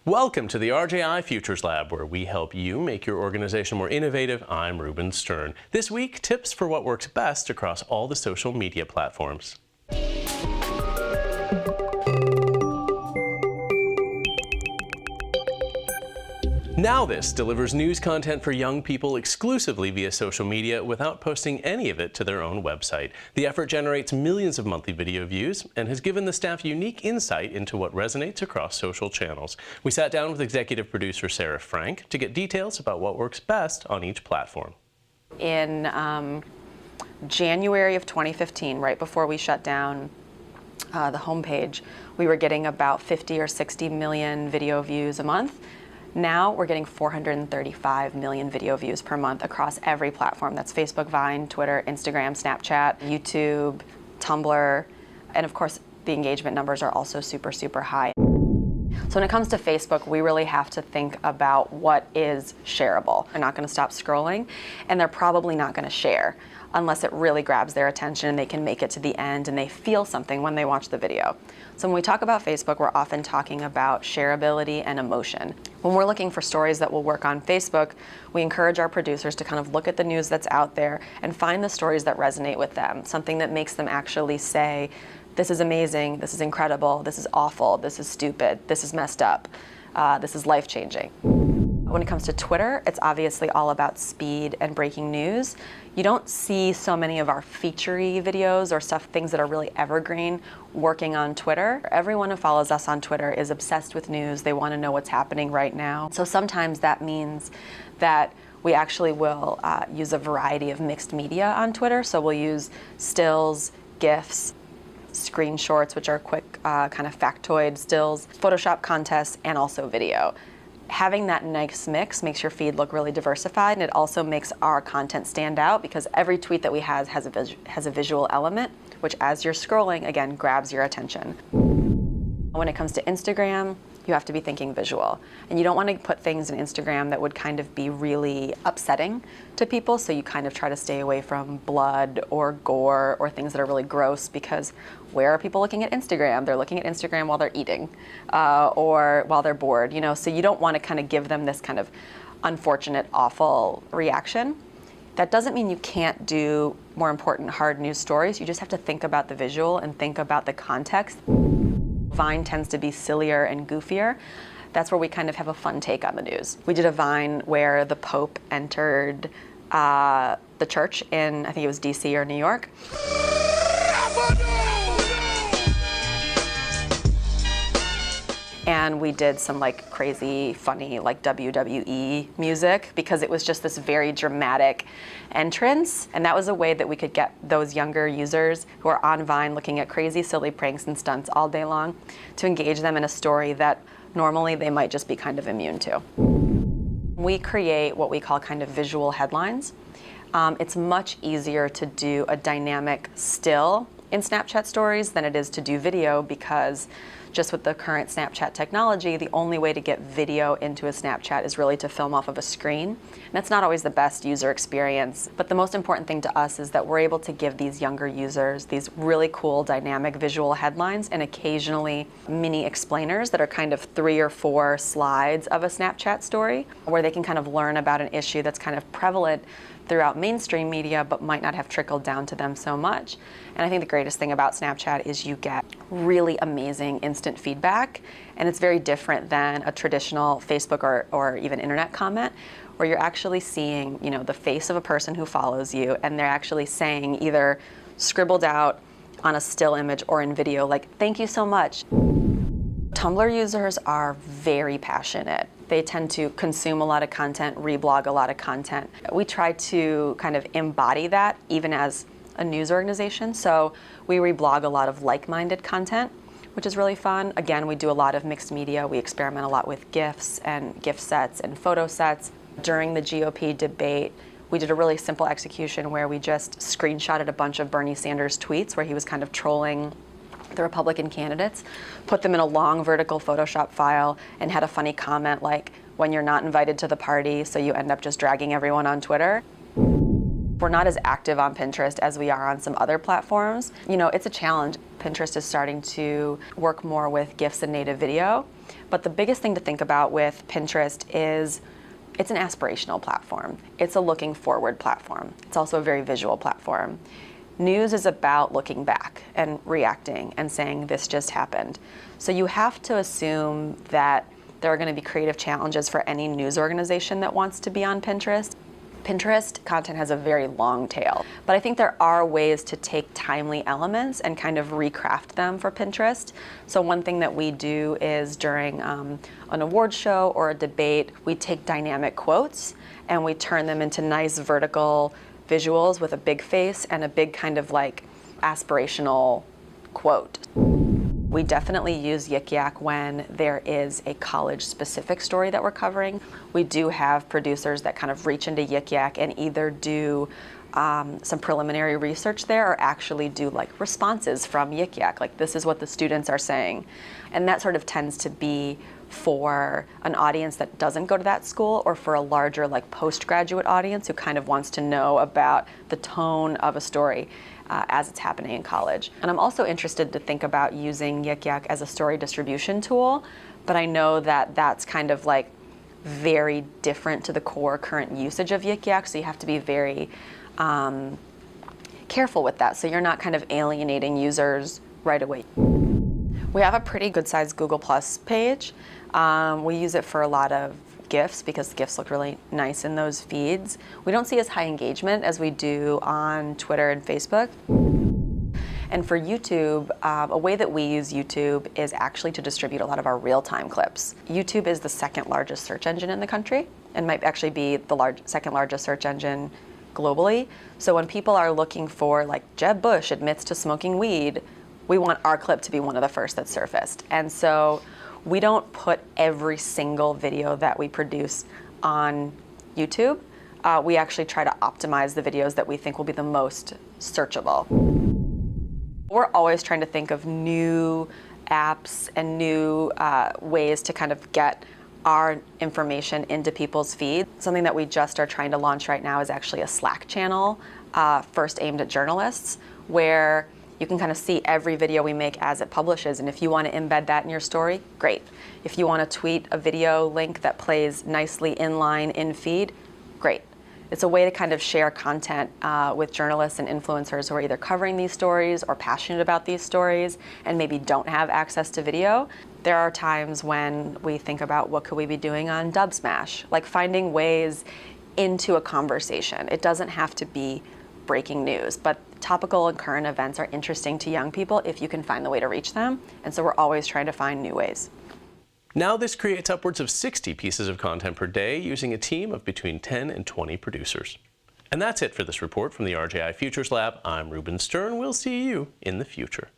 Welcome to the RJI Futures Lab, where we help you make your organization more innovative. I'm Ruben Stern. This week, tips for what works best across all the social media platforms. Now This delivers news content for young people exclusively via social media without posting any of it to their own website. The effort generates millions of monthly video views and has given the staff unique insight into what resonates across social channels. We sat down with executive producer Sarah Frank to get details about what works best on each platform. In January of 2015, right before we shut down the homepage, we were getting about 50 or 60 million video views a month. Now we're getting 435 million video views per month across every platform. That's Facebook, Vine, Twitter, Instagram, Snapchat, YouTube, Tumblr, and of course the engagement numbers are also super, super high. So when it comes to Facebook, we really have to think about what is shareable. They're not going to stop scrolling, and they're probably not going to share unless it really grabs their attention and they can make it to the end and they feel something when they watch the video. So when we talk about Facebook, we're often talking about shareability and emotion. When we're looking for stories that will work on Facebook, we encourage our producers to kind of look at the news that's out there and find the stories that resonate with them, something that makes them actually say, this is amazing, this is incredible, this is awful, this is stupid, this is messed up, this is life-changing. When it comes to Twitter, it's obviously all about speed and breaking news. You don't see so many of our feature-y videos or things that are really evergreen working on Twitter. Everyone who follows us on Twitter is obsessed with news. They want to know what's happening right now. So sometimes that means that we actually will use a variety of mixed media on Twitter. So we'll use stills, GIFs, screen shorts, which are quick kind of factoid stills, Photoshop contests, and also video. Having that nice mix makes your feed look really diversified, and it also makes our content stand out because every tweet that we have has a visual element, which as you're scrolling, again, grabs your attention. When it comes to Instagram, you have to be thinking visual. And you don't want to put things in Instagram that would kind of be really upsetting to people, so you kind of try to stay away from blood or gore or things that are really gross, because where are people looking at Instagram? They're looking at Instagram while they're eating or while they're bored, so you don't want to kind of give them this kind of unfortunate, awful reaction. That doesn't mean you can't do more important hard news stories. You just have to think about the visual and think about the context. Vine tends to be sillier and goofier. That's where we kind of have a fun take on the news. We did a Vine where the Pope entered the church in, I think it was DC or New York. And we did some crazy, funny, WWE music, because it was just this very dramatic entrance. And that was a way that we could get those younger users who are on Vine looking at crazy, silly pranks and stunts all day long to engage them in a story that normally they might just be kind of immune to. We create what we call kind of visual headlines. It's much easier to do a dynamic still in Snapchat stories than it is to do video, because just with the current Snapchat technology, the only way to get video into a Snapchat is really to film off of a screen. And that's not always the best user experience. But the most important thing to us is that we're able to give these younger users these really cool dynamic visual headlines and occasionally mini explainers that are kind of 3 or 4 slides of a Snapchat story, where they can kind of learn about an issue that's kind of prevalent throughout mainstream media but might not have trickled down to them so much. And I think the greatest thing about Snapchat is you get really amazing instant feedback, and it's very different than a traditional Facebook or even internet comment, where you're actually seeing the face of a person who follows you, and they're actually saying, either scribbled out on a still image or in video, thank you so much. Tumblr users are very passionate. They tend to consume a lot of content, reblog a lot of content. We try to kind of embody that even as a news organization. So we reblog a lot of like-minded content, which is really fun. Again, we do a lot of mixed media. We experiment a lot with GIFs and GIF sets and photo sets. During the GOP debate, we did a really simple execution where we just screenshotted a bunch of Bernie Sanders tweets where he was kind of trolling the Republican candidates, put them in a long vertical Photoshop file, and had a funny comment like, when you're not invited to the party, so you end up just dragging everyone on Twitter. We're not as active on Pinterest as we are on some other platforms. You know, it's a challenge. Pinterest is starting to work more with GIFs and native video. But the biggest thing to think about with Pinterest is it's an aspirational platform. It's a looking forward platform. It's also a very visual platform. News is about looking back and reacting and saying this just happened. So you have to assume that there are going to be creative challenges for any news organization that wants to be on Pinterest. Pinterest content has a very long tail, but I think there are ways to take timely elements and kind of recraft them for Pinterest. So one thing that we do is during an award show or a debate, we take dynamic quotes and we turn them into nice vertical visuals with a big face and a big kind of like aspirational quote. We definitely use Yak Yak when there is a college-specific story that we're covering. We do have producers that kind of reach into Yak Yak and either do some preliminary research there or actually do like responses from Yak Yak, like this is what the students are saying. And that sort of tends to be for an audience that doesn't go to that school or for a larger like postgraduate audience who kind of wants to know about the tone of a story as it's happening in college. And I'm also interested to think about using Yak Yak as a story distribution tool, but I know that that's kind of like very different to the core current usage of Yak Yak, so you have to be very careful with that so you're not kind of alienating users right away. We have a pretty good sized Google Plus page. We use it for a lot of GIFs because the GIFs look really nice in those feeds. We don't see as high engagement as we do on Twitter and Facebook. And for YouTube, a way that we use YouTube is actually to distribute a lot of our real-time clips. YouTube is the second largest search engine in the country and might actually be the second largest search engine globally. So when people are looking for like Jeb Bush admits to smoking weed, we want our clip to be one of the first that's surfaced. And so we don't put every single video that we produce on YouTube. We actually try to optimize the videos that we think will be the most searchable. We're always trying to think of new apps and new ways to kind of get our information into people's feeds. Something that we just are trying to launch right now is actually a Slack channel, first aimed at journalists, where you can kind of see every video we make as it publishes, and if you want to embed that in your story, great. If you want to tweet a video link that plays nicely inline in feed, great. It's a way to kind of share content with journalists and influencers who are either covering these stories or passionate about these stories and maybe don't have access to video. There are times when we think about what could we be doing on Dub Smash, like finding ways into a conversation. It doesn't have to be breaking news, but topical and current events are interesting to young people if you can find the way to reach them. And so we're always trying to find new ways. Now this creates upwards of 60 pieces of content per day using a team of between 10 and 20 producers. And that's it for this report from the RJI Futures Lab. I'm Ruben Stern. We'll see you in the future.